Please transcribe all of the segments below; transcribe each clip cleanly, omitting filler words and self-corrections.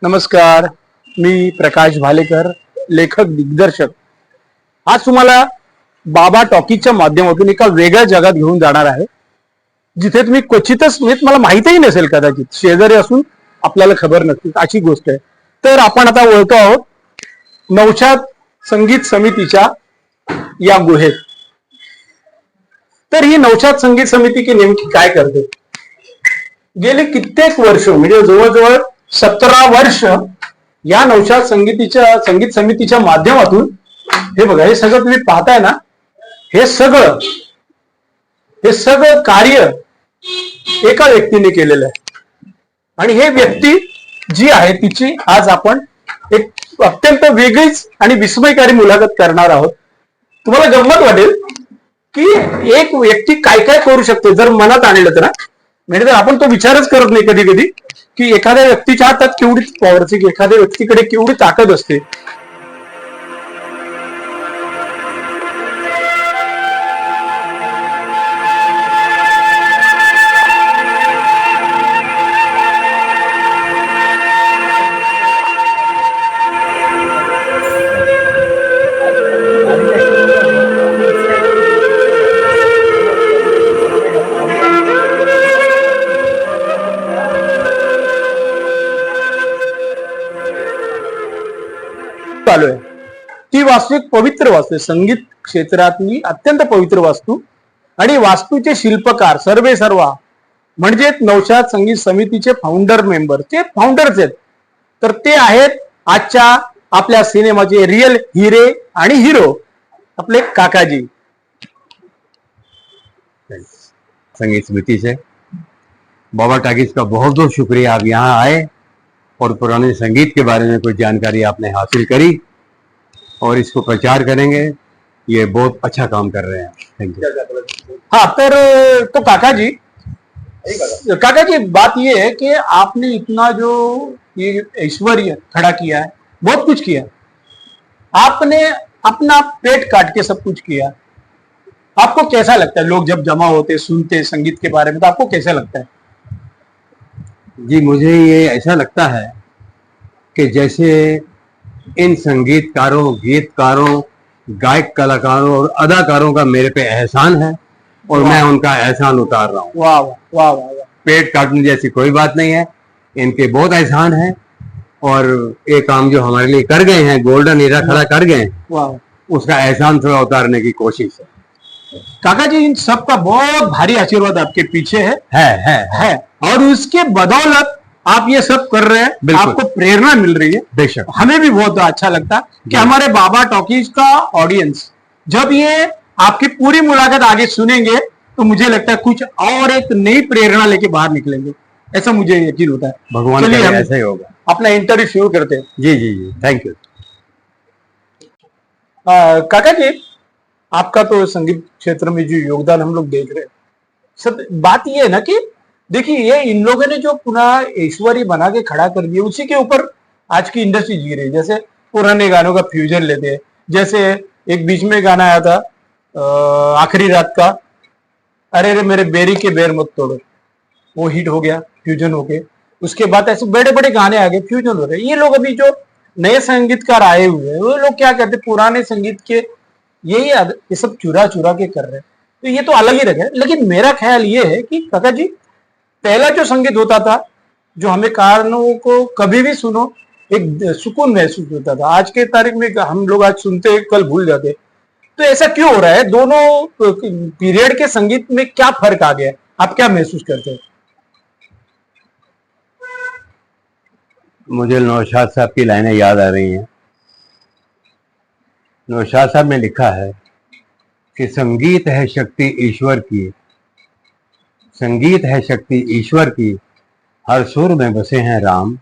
नमस्कार. मी प्रकाश भालेकर, लेखक दिग्दर्शक. आज तुम्हाला बाबा टॉकीजच्या माध्यमातून एका वेगळ्या जगात घेऊन जाणार आहे, जिथे तुम्ही क्वचितच म्हणजे मला माहितही नसेल, कदाचित शेजारी असून आपल्याला खबर नसतील अशी गोष्ट आहे. तर आपण आता वळतो आहोत नौशाद संगीत समितीच्या या गुहेत. तर ही नौशाद संगीत समिती की नेमकी काय करते? गेली कित्येक वर्ष म्हणजे जवळजवळ 17 वर्ष या नौशाद संगीत समितीच्या माध्यमातून हे बघा, हे सगळं तुम्ही पाहताय ना, हे सगळं कार्य एका व्यक्तीने केलेलं आहे. आणि हे व्यक्ती जी आहे तिची आज आपण एक अत्यंत वेगळीच आणि विस्मयकारी मुलाखत करणार आहोत. तुम्हाला गंमत वाटेल की एक व्यक्ती काय काय करू शकते जर मनात आणलं तर. म्हणजे तर आपण तो विचारच करत नाही कधी कधी की एखाद्या व्यक्तीच्या हातात केवढी पॉवर असते, की एखाद्या व्यक्तीकडे केवढी ताकद असते. चालू आहे ती वास्तू एक पवित्र वास्तू आहे, संगीत क्षेत्रातली अत्यंत पवित्र वास्तू. आणि वास्तूचे शिल्पकार सर्वे सर्वा म्हणजे नौशाद संगीत समितीचे फाउंडर मेंबर, ते फाउंडर्स आहेत. तर ते आहेत आजच्या आपल्या सिनेमाचे रियल हिरे आणि हिरो आपले काकाजी. संगीत समिति से बाबा टॉकीज का बहुत बहुत शुक्रिया, आप यहाँ आए और पुराने संगीत के बारे में कुछ जानकारी आपने हासिल करी और इसको प्रचार करेंगे. ये बहुत अच्छा काम कर रहे हैं. Thank you. हाँ, तो काकाजी बात ये है कि आपने इतना जो ये ऐश्वर्य खड़ा किया है, बहुत कुछ किया. आपने अपना पेट काट के सब कुछ किया. आपको कैसा लगता है? लोग जब जमा होते सुनते संगीत के बारे में, तो आपको कैसा लगता है? जी, मुझे ये ऐसा लगता है कि जैसे इन संगीतकारों, गीतकारों, गायक कलाकारों और अदाकारों का मेरे पे एहसान है और मैं उनका एहसान उतार रहा हूँ. वाह वाह वाह वाह. पेट काटने जैसी कोई बात नहीं है, इनके बहुत एहसान है. और ये काम जो हमारे लिए कर गए हैं, गोल्डन एरा खड़ा कर गए हैं, वाह, उसका एहसान थोड़ा उतारने की कोशिश है. काका जी इन सबका बहुत भारी आशीर्वाद आपके पीछे है. और उसके बदौलत आप ये सब कर रहे हैं, आपको प्रेरणा मिल रही है. बेशक. हमें भी बहुत अच्छा लगता है कि हमारे बाबा टॉकीज का ऑडियंस जब ये आपकी पूरी मुलाकात आगे सुनेंगे तो मुझे लगता है कुछ और एक नई प्रेरणा लेके बाहर निकलेंगे, ऐसा मुझे यकीन होता है. भगवान चलिए हम ऐसा ही होगा. अपना इंटरव्यू शुरू करते हैं. जी जी जी, थैंक यू. काका जी, आपका तो संगीत क्षेत्र में जो योगदान हम लोग देख रहे हैं, सब बात ये है ना कि देखिए ये इन लोगों ने जो पुनः ऐश्वर्य बना के खड़ा कर दिया, उसी के ऊपर आज की इंडस्ट्री जी रही है. जैसे पुराने गानों का फ्यूजन लेते हैं, जैसे एक बीच में गाना आया था आखिरी रात का, अरे रे मेरे बेरी के बेर मत तोड़ो, वो हिट हो गया फ्यूजन हो गए. उसके बाद ऐसे बड़े बड़े गाने आ गए, फ्यूजन हो रहे. ये लोग अभी जो नए संगीतकार आए हुए हैं, वो लोग क्या कहते हैं, पुराने संगीत के ये सब चुरा चुरा के कर रहे हैं. तो ये तो अलग ही रखे. लेकिन मेरा ख्याल ये है कि काका जी, पहला जो संगीत होता था, जो हमें कानों को कभी भी सुनो एक सुकून महसूस होता था, आज के तारीख में हम लोग आज सुनते कल भूल जाते. तो ऐसा क्यों हो रहा है? दोनों पीरियड के संगीत में क्या फर्क आ गया? आप क्या महसूस करते हैं? मुझे नौशाद साहब की लाइनें याद आ रही हैं. नौशाद साहब ने लिखा है कि संगीत है शक्ति ईश्वर की, संगीत है शक्ति ईश्वर की, हर सुर में बसे हैं राम,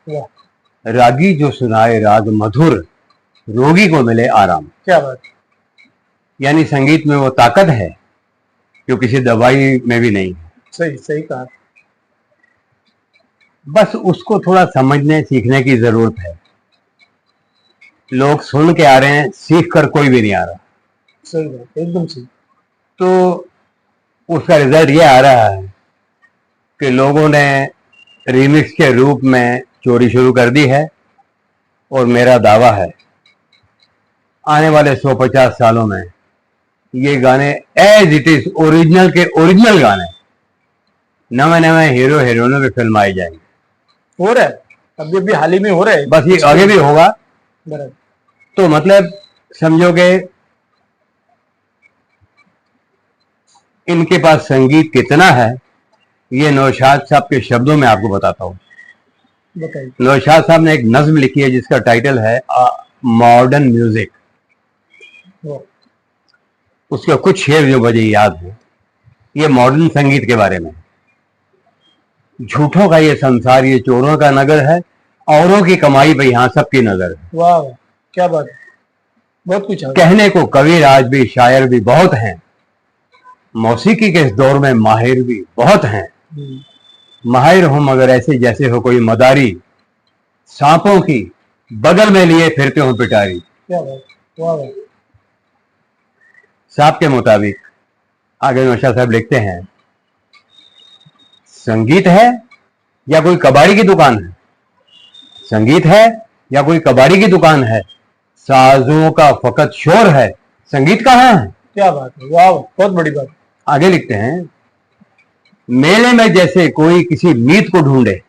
रागी जो सुनाए राग मधुर, रोगी को मिले आराम. क्या बात. यानी संगीत में वो ताकत है जो किसी दवाई में भी नहीं है. सही सही कहा. बस उसको थोड़ा समझने सीखने की जरूरत है. लोग सुन के आ रहे हैं, सीख कर कोई भी नहीं आ रहा. सही बात, एकदम सही. तो उसका रिजल्ट ये आ रहा है कि लोगों ने रिमिक्स के रूप में चोरी शुरू कर दी है और मेरा दावा है आने वाले 150 सालों में ये गाने एज इट इज ओरिजिनल के ओरिजिनल गाने नवे नवे हीरो हीरोइनों की फिल्म आई जाएंगे। हो रहा है, अभी अभी हाल ही में हो रहा है। बस ये आगे भी होगा। बराबर। तो मतलब समझोगे इनके पास संगीत कितना है, ये नौशाद साहब के शब्दों में आपको बताता हूँ। बताइए। नौशाद साहब ने एक नज्म लिखी है जिसका टाइटल है मॉडर्न म्यूजिक। वाह, उसके कुछ शेर जो मुझे याद है, ये मॉडर्न संगीत के बारे में। झूठों का ये संसार ये चोरों का नगर है, औरों की कमाई पे यहाँ सबकी नजर है। वाह वाह, क्या बात है, बहुत कुछ है। कहने को कबीर आज भी शायर भी बहुत हैं, मौसीकी के इस दौर में माहिर भी बहुत हैं। माहिर हूं मगर ऐसे जैसे हो कोई मदारी, सांपों की बगल में लिए फिरते हो पिटारी। क्या बात, वाह वाह। साहब के मुताबिक आगे नौशाद साहब लिखते हैं, संगीत है या कोई कबाड़ी की दुकान है, संगीत है या कोई कबाड़ी की दुकान है, साजों का फकत शोर है, संगीत कहाँ है। क्या बात है, वाह वाह, बहुत बड़ी बात। आगे लिखते हैं, मेले में जैसे कोई किसी मीत को ढूंढे,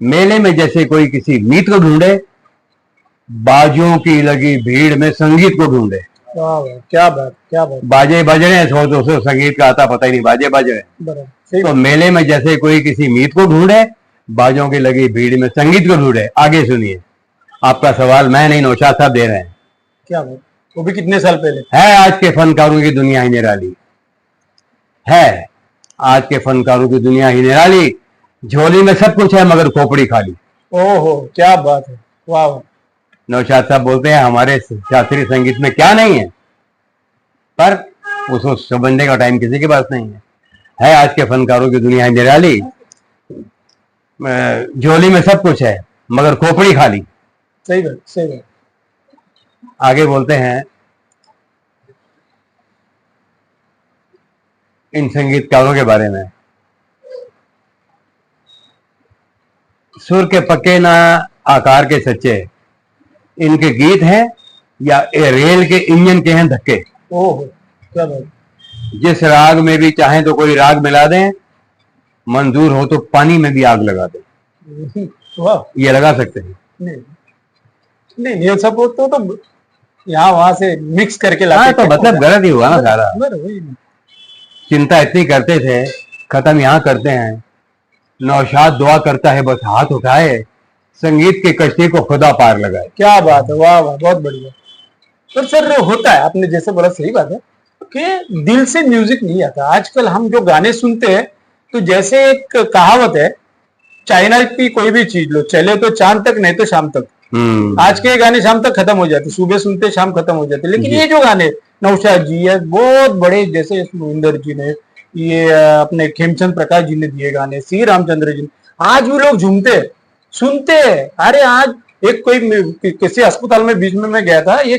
मेले में जैसे कोई किसी मीत को ढूंढे, बाजों की लगी भीड़ में संगीत को ढूंढे। वाह वाह, क्या बात, क्या बात। बाजे बज रहे हैं 100-200, संगीत का आता पता ही नहीं, बाजे बज रहे हैं। बराबर, सही तो बात। मेले में जैसे कोई किसी मीत को ढूंढे, बाजों की लगी भीड़ में संगीत को ढूंढे। आगे सुनिए, आपका सवाल मैं नहीं नौशाद साहब दे रहे हैं। क्या बात, वो भी कितने साल पहले। है आज के फनकारों की दुनिया ही निराली, है आज के फनकारों की दुनिया ही निराली, झोली में सब कुछ है मगर खोपड़ी खाली। ओहो, क्या बात है, वाह वाह। नौशाद साहब बोलते हैं हमारे शास्त्रीय संगीत में क्या नहीं है, पर उसको समझने का टाइम किसी के पास नहीं है आज के फनकारों की दुनिया ही निराली, झोली में सब कुछ है मगर खोपड़ी खाली। सही बात, सही बात। आगे बोलते हैं इन संगीतकारों के बारे में, सुर के पक्के ना आकार के सच्चे, इनके गीत हैं या रेल के इंजन के हैं धक्के। ओहो, क्या बात। जिस राग में भी चाहें तो कोई राग मिला दें, मंजूर हो तो पानी में भी आग लगा दें। वाह, ये लगा सकते हैं। नहीं नहीं, ये सब तो यहाँ वहां से मिक्स करके हाँ, लाते। तो मतलब गलत ही हुआ ना सारा। वही। चिंता इतनी करते थे, खत्म यहाँ करते हैं। नौशाद दुआ करता है बस हाथ उठाए, संगीत की कश्ती को खुदा पार लगाए। क्या बात है, वाह वाह, बहुत बढ़िया। तो सर होता है, आपने जैसे बोला सही बात है कि दिल से म्यूजिक नहीं आता। आजकल हम जो गाने सुनते हैं, तो जैसे एक कहावत है, चाइना की कोई भी चीज लो, चले तो चांद तक नहीं तो शाम तक। आज के गाने शाम तक खत्म हो जाते, सुबह सुनते शाम खत्म हो जाते। लेकिन ये जो गाने नौशाद जी है, बहुत बड़े, जैसे मोहिंदर जी ने, ये अपने खेमचंद प्रकाश जी ने दिए गाने, सी रामचंद्र जी ने, आज भी लोग झूमते सुनते। अरे आज एक कोई किसी अस्पताल में बीच में मैं गया था, ये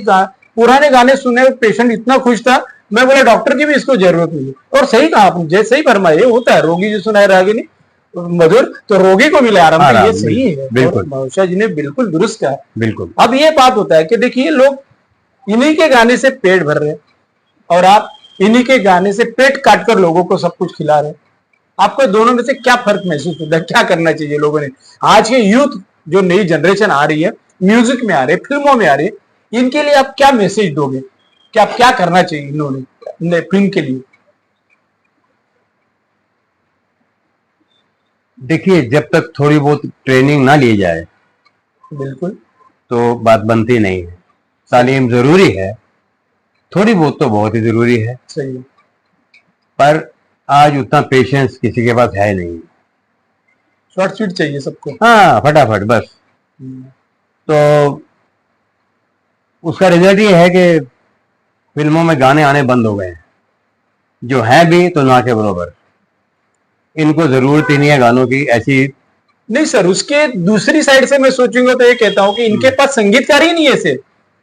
पुराने गाने सुने, पेशेंट इतना खुश था, मैं बोला डॉक्टर की भी इसको जरूरत नहीं है। और सही कहा आपने, जैसे ही फरमाया, ये होता है, रोगी जो सुनाए रागिनी मधुर, तो रोगी को मिले आराम। ये सही है, बिल्कुल नौशाद जी ने बिल्कुल दुरुस्त कहा। बिल्कुल। अब ये बात होता है कि देखिए, लोग इन्हीं के गाने से पेट भर रहे हैं और आप इन्हीं के गाने से पेट काट कर लोगों को सब कुछ खिला रहे हैं। आपको दोनों में से क्या फर्क महसूस होता है, क्या करना चाहिए लोगों ने? आज के यूथ जो नई जनरेशन आ रही है, म्यूजिक में आ रही है, फिल्मों में आ रही है, इनके लिए आप क्या मैसेज दोगे? क्या क्या करना चाहिए इन्होंने फिल्म के लिए? देखिए, जब तक थोड़ी बहुत ट्रेनिंग ना ली जाए, बिल्कुल, तो बात बनती नहीं है। तालीम जरूरी है, थोड़ी बहुत तो बहुत ही जरूरी है, सही है। पर आज उतना पेशेंस किसी के पास है नहीं। शॉर्ट स्वीट चाहिए सबको। हाँ, फटाफट बस। तो उसका रिजल्ट ये है कि फिल्मों में गाने आने बंद हो गए हैं, जो हैं भी तो ना के बराबर। इनको जरूरत ही नहीं है गानों की ऐसी। नहीं सर, उसके दूसरी साइड से मैं सोचूंगा तो ये कहता हूं कि इनके पास संगीतकार ही नहीं है ऐसे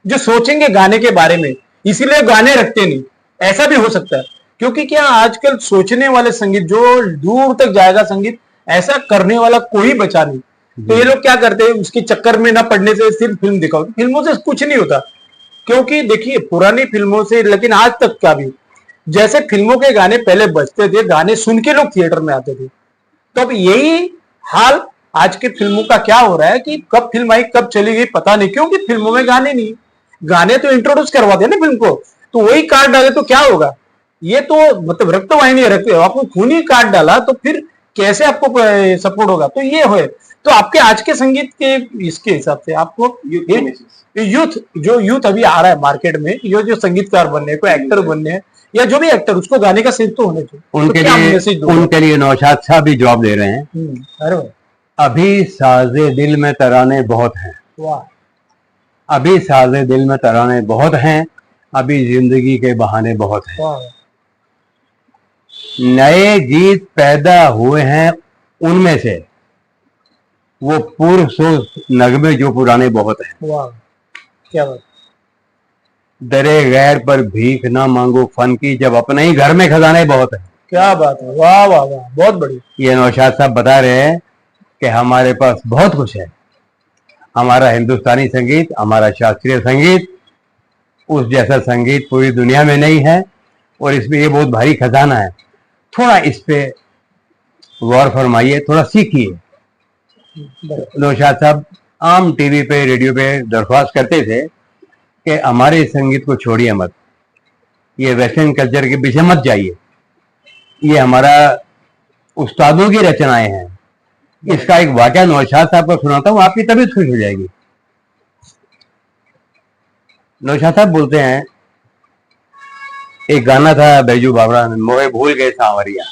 जो सोचेंगे गाने के बारे में, इसीलिए गाने रखते नहीं। ऐसा भी हो सकता है, क्योंकि क्या आजकल सोचने वाले संगीत, जो दूर तक जाएगा संगीत, ऐसा करने वाला कोई बचा नहीं। तो ये लोग क्या करते हैं, उसके चक्कर में ना पड़ने से सिर्फ फिल्म दिखाओ। फिल्मों से कुछ नहीं होता, क्योंकि देखिए पुरानी फिल्मों से लेकिन आज तक का भी, जैसे फिल्मों के गाने पहले बजते थे, गाने सुन के लोग थिएटर में आते थे, तो अब यही हाल आज के फिल्मों का क्या हो रहा है कि कब फिल्म आई कब चली गई पता नहीं, क्योंकि फिल्मों में गाने नहीं, गाने तो इंट्रोड्यूस करवाते हैं ना फिल्म को, तो वही काट डाले तो क्या होगा। ये तो मतलब रक्तवाहिनी रखते हो, आपको खून ही काट डाला तो फिर कैसे आपको सपोर्ट होगा। तो ये है, तो आपके आज के संगीत के इसके हिसाब से आपको यूथ जो यूथ अभी आ रहा है मार्केट में, ये जो संगीतकार बनने कोई एक्टर बनने हैं या जो भी एक्टर, उसको गाने का सेंस तो होने चाहिए। उनके लिए नौशाद साहब भी जवाब दे रहे हैं। अरे अभी साजे दिल में तराने बहुत हैं, वाह, अभी साजे दिल में तराने बहुत हैं, अभी जिंदगी के बहाने बहुत हैं, वाह, नए गीत पैदा हुए हैं उनमें से, वो पूर्व सो नगमे जो पुराने बहुत हैं। वाह, क्या बात, दरे गैर पर भीख ना मांगो फन की, जब अपने ही घर में खजाने बहुत हैं। क्या बात है, वाह वाह वाह, बहुत बढ़िया। ये नौशाद साहब बता रहे हैं कि हमारे पास बहुत कुछ है, हमारा हिंदुस्तानी संगीत, हमारा शास्त्रीय संगीत, उस जैसा संगीत पूरी दुनिया में नहीं है, और इसमें ये बहुत भारी खजाना है। थोड़ा इस पे गौर फरमाइए, थोड़ा सीखिए। नौशाद साहब आम टीवी पे रेडियो पे दरख्वास्त करते थे कि हमारे संगीत को छोड़िए मत, ये वेस्टर्न कल्चर के पीछे मत जाइए, ये हमारा उस्तादों की रचनाएं हैं। इसका एक वाकया नौशाद साहब को सुनाता हूँ, आपकी तबीयत खुश हो जाएगी। नौशाद साहब बोलते हैं, एक गाना था बैजू बावरा में, मोहे भूल गए सांवरिया।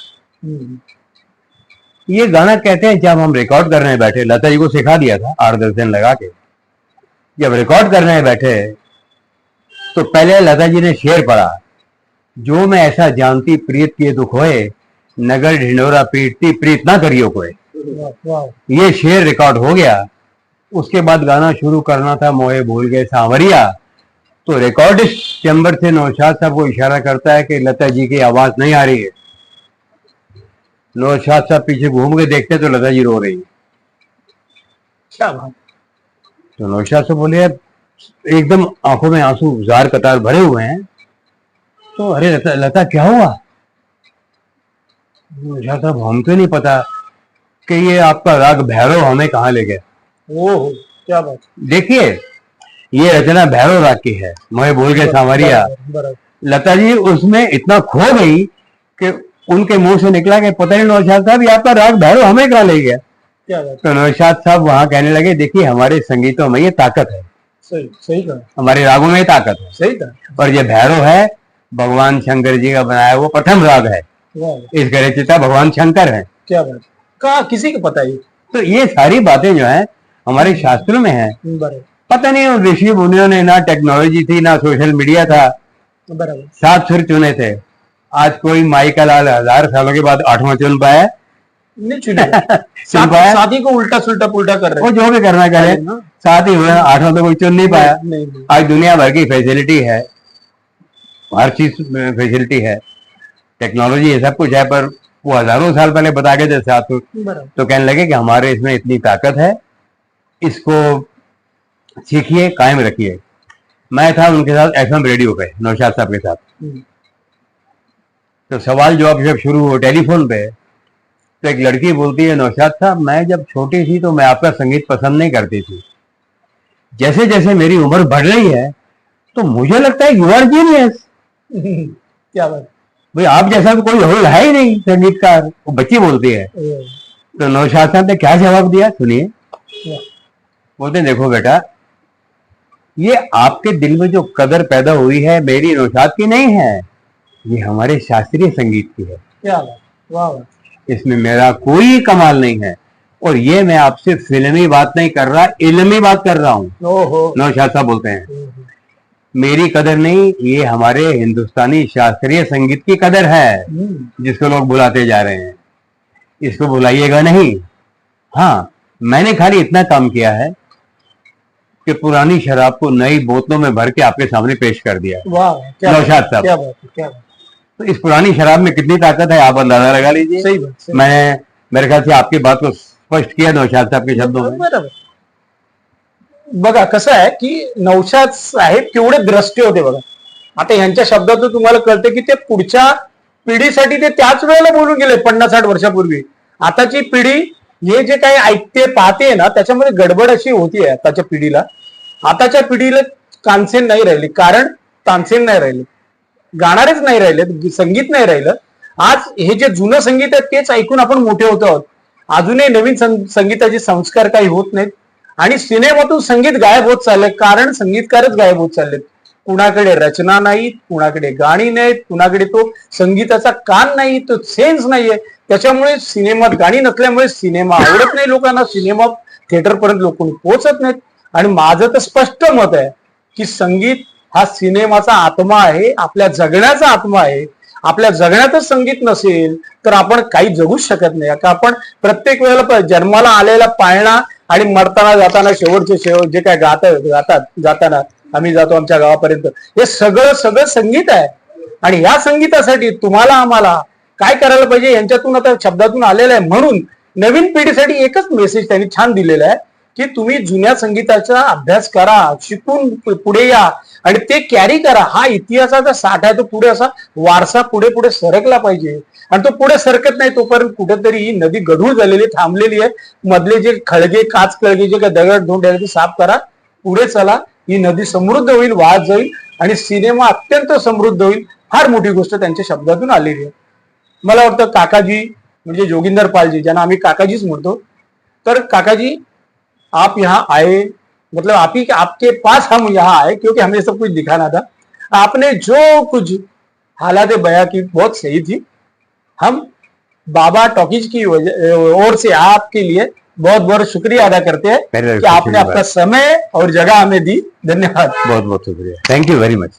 ये गाना कहते हैं जब हम रिकॉर्ड करने बैठे, लता जी को सिखा दिया था 8-10 दिन लगा के, जब रिकॉर्ड करने बैठे तो पहले लता जी ने शेर पढ़ा, जो मैं ऐसा जानती प्रीत किए दुख होए, नगर ढिंडोरा पीटती प्रीत ना करियो कोई। ये शेर रिकॉर्ड हो गया। उसके बाद गाना शुरू करना था, मोहे भूल गए सांवरिया। तो रिकॉर्डिस्ट चैम्बर से नौशाद साहब को इशारा करता है कि लता जी की आवाज नहीं आ रही है। नौशाद साहब पीछे घूम के देखते तो लता जी रो रही है। क्या बात। तो नौशाद साहब बोले, एकदम आंखों में आंसू जार कतार भरे हुए हैं। तो अरे लता क्या हुआ? नौशाद साहब, हमको नहीं पता कि ये आपका राग भैरव हमें कहाँ ले गया। ओह, क्या बात। देखिए, ये रचना भैरव राग की है, मोहे भूल गए सांवरिया। लता जी उसमें इतना खो गई कि उनके मुंह से निकला कि पता नहीं नौशाद साहब, ये आपका राग भैरव हमें कहाँ ले गया। क्या बात। तो नौशाद साहब वहां कहने लगे, देखिए हमारे संगीतों में ये ताकत है, सही सही कहा, हमारे रागों में ये ताकत है। सही कहा। और ये भैरव है, भगवान शंकर जी का बनाया वो प्रथम राग है, इसके रचयिता भगवान शंकर है। क्या बात, कहा किसी को पता ही। तो ये सारी बातें जो है हमारे शास्त्रों में है। पता नहीं उन ऋषि मुनियों ने, ना टेक्नोलॉजी थी ना सोशल मीडिया था, 7 सुर चुने थे। आज कोई माई का लाल 1000 सालों के बाद 8वां चुन पाया नहीं, चुन पाया। शादी को उल्टा सुल्टा पुल्टा कर रहे हैं, वो जो भी करना करे, साथ ही हुए 8वां तो कोई चुन नहीं पाया। आज दुनिया भर की फैसिलिटी है, हर चीज फैसिलिटी है, टेक्नोलॉजी ये सब कुछ है, पर वो हजारों साल पहले बता के थे 7 सुर, तो कहने लगे कि हमारे इसमें इतनी ताकत है, इसको सीखिए, कायम रखिए। मैं था उनके साथ FM रेडियो पे, नौशाद साहब के साथ। तो सवाल जवाब जब शुरू हो टेलीफोन पे, तो एक लड़की बोलती है, नौशाद साहब मैं जब छोटी थी तो मैं आपका संगीत पसंद नहीं करती थी, जैसे जैसे मेरी उम्र बढ़ रही है तो मुझे लगता है यू आर जीनियस। क्या बात भाई, आप जैसा तो कोई और है ही नहीं संगीतकार, वो बच्ची बोलती है। तो नौशाद साहब ने क्या जवाब दिया सुनिए। बोलते देखो बेटा, ये आपके दिल में जो कदर पैदा हुई है मेरी नौशाद की नहीं है, ये हमारे शास्त्रीय संगीत की है। क्या बात, वाह वाह। इसमें मेरा कोई कमाल नहीं है, और ये मैं आपसे फिल्मी बात नहीं कर रहा, इल्मी बात कर रहा हूँ। नौशाद साहब बोलते हैं, मेरी कदर नहीं, ये हमारे हिंदुस्तानी शास्त्रीय संगीत की कदर है, जिसको लोग भुलाते जा रहे हैं। इसको भुलाइएगा नहीं। हाँ, मैंने खाली इतना काम किया है कि पुरानी शराब को नई बोतलों में भर के आपके सामने पेश कर दिया। नौशाद साहब, क्या बात, क्या बात। तो इस पुरानी शराब में कितनी ताकत है आप अंदाजा लगा लीजिए। सही बात, मैं मेरे ख्याल से आपकी बात को स्पष्ट किया नौशाद साहब के शब्दों में। बरोबर. बघा कसं आहे की नौशाद साहेब केवढे द्रष्टे होते बघा. आता ह्यांच्या शब्दातून तुम्हाला कळते की ते पुढच्या पिढीसाठी ते त्याच वेळेला बोलून गेले 50-60 वर्षापूर्वी. आताची पिढी हे जे काही ऐकते पाहते ना त्याच्यामध्ये गडबड अशी होतीये आताच्या पिढीला. आताच्या पिढीला कानसेन नाही राहिली, कारण तानसेन नाही राहिले, गाणारेच नाही राहिले, संगीत नाही राहिलं. आज हे जे जुनं संगीत आहे तेच ऐकून आपण मोठे होतो आहोत. अजूनही नवीन संगीताचे संस्कार काही होत नाहीत आणि सिनेमातून संगीत गायब होत चाललंय, कारण संगीतकारच गायब होत चाललेत. कुणाकडे रचना नाहीत, कुणाकडे गाणी नाहीत, कुणाकडे तो संगीताचा कान नाही, तो सेन्स नाहीये. त्याच्यामुळे सिनेमात गाणी नसल्यामुळे सिनेमा आवडत नाही लोकांना, सिनेमा थिएटर पर्यंत लोक पोहोचत नाहीत. आणि माझं तर स्पष्ट मत आहे की संगीत हा सिनेमाचा आत्मा आहे, आपल्या जगण्याचा आत्मा आहे. आपल्या जगण्यातच संगीत नसेल तर आपण काही जगूच शकत नाही. का आपण प्रत्येक वेळेला जन्माला आलेला पाळणा आणि मरताना जाताना शेवटचे शेवट जे काय जाताना आम्ही जातो आमच्या गावापर्यंत, हे सगळं संगीत आहे. आणि या संगीतासाठी तुम्हाला आम्हाला काय करायला पाहिजे यांच्यातून आता शब्दातून आलेलं आहे. म्हणून नवीन पिढीसाठी एकच मेसेज त्यांनी छान दिलेला आहे की तुम्ही जुन्या संगीताचा अभ्यास करा, शिकून पुढे या आणि ते कॅरी करा. हा इतिहासाचा साठ आहे, तो पुढे असा वारसा पुढे पुढे सरकला पाहिजे. आणि तो पुढे सरकत नाही तोपर्यंत कुठेतरी ही नदी गढूळ झालेली थांबलेली आहे. मधले जे खळगे काच खळगे जे काही दगड धोंड आहे ते साफ करा, पुढे चला. ही नदी समृद्ध होईल, वाहत जाईल आणि सिनेमा अत्यंत समृद्ध होईल. फार मोठी गोष्ट त्यांच्या शब्दातून आलेली आहे. मला वाटतं काकाजी म्हणजे जोगिंदर पालजी, ज्यांना आम्ही काकाजीच म्हणतो, तर काकाजी आप यहाँ आए, मतलब आप ही आपके पास हम यहाँ आए क्योंकि हमें सब कुछ दिखाना था. आपने जो कुछ हालात बयां की बहुत सही थी. हम बाबा टॉकीज की ओर से आपके लिए बहुत बहुत शुक्रिया अदा करते हैं कि आपने अपना समय और जगह हमें दी. धन्यवाद. बहुत बहुत शुक्रिया. Thank you very much.